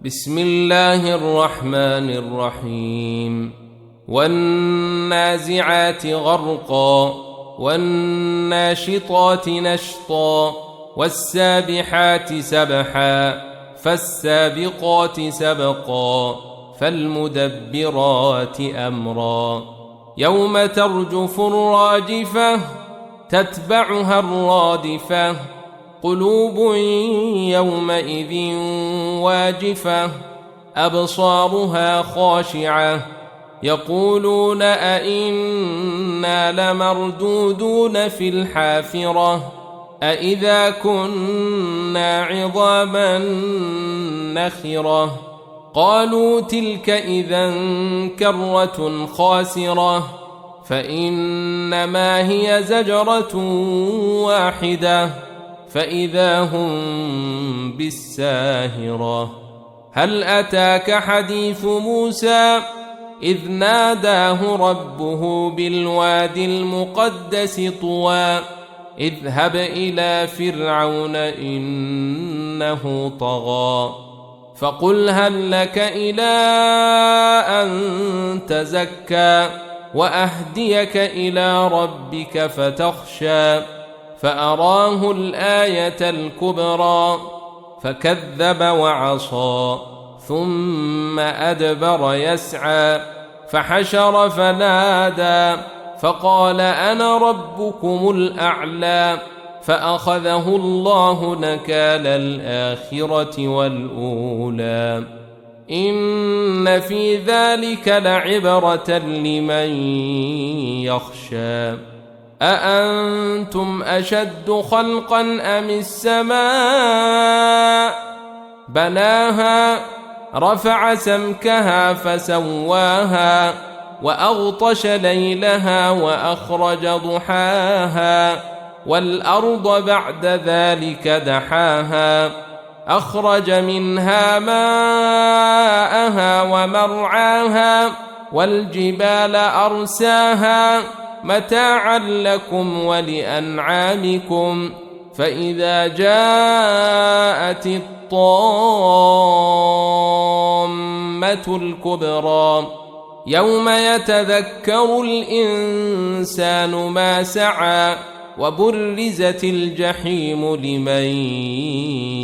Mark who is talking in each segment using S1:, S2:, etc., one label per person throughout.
S1: بسم الله الرحمن الرحيم. والنازعات غرقا والناشطات نشطا والسابحات سبحا فالسابقات سبقا فالمدبرات أمرا يوم ترجف الراجفة تتبعها الرادفة قلوب يومئذ واجفة أبصارها خاشعة يقولون أئنا لمردودون في الحافرة أئذا كنا عظاما نخرة قالوا تلك إذا كرة خاسرة فإنما هي زجرة واحدة فإذا هم بالساهرة. هل أتاك حديث موسى إذ ناداه ربه بالوادي المقدس طوى اذهب إلى فرعون إنه طغى فقل هل لك إلى أن تزكى وأهديك إلى ربك فتخشى فأراه الآية الكبرى فكذب وعصى ثم أدبر يسعى فحشر فنادى فقال أنا ربكم الأعلى فأخذه الله نكال الآخرة والأولى إن في ذلك لعبرة لمن يخشى. أأنتم أشد خلقا أم السماء بناها رفع سمكها فسواها وأغطش ليلها وأخرج ضحاها والأرض بعد ذلك دحاها أخرج منها ماءها ومرعاها والجبال أرساها متاعا لكم ولأنعامكم فإذا جاءت الطامة الكبرى يوم يتذكر الإنسان ما سعى وبرزت الجحيم لمن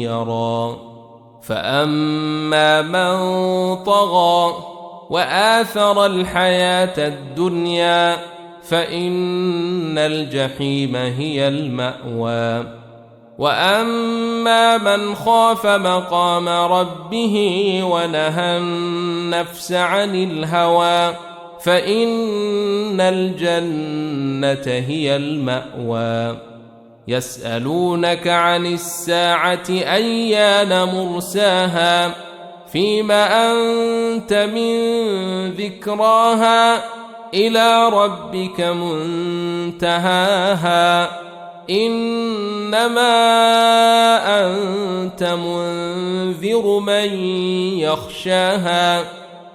S1: يرى فأما من طغى وآثر الحياة الدنيا فإن الجحيم هي المأوى وأما من خاف مقام ربه ونهى النفس عن الهوى فإن الجنة هي المأوى يسألونك عن الساعة أيان مرساها فيما أنت من ذكراها إلى ربك منتهاها إنما أنت منذر من يخشاها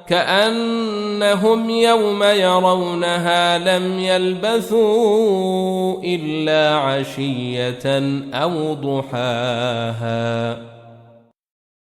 S1: كأنهم يوم يرونها لم يلبثوا إلا عشية أو ضحاها.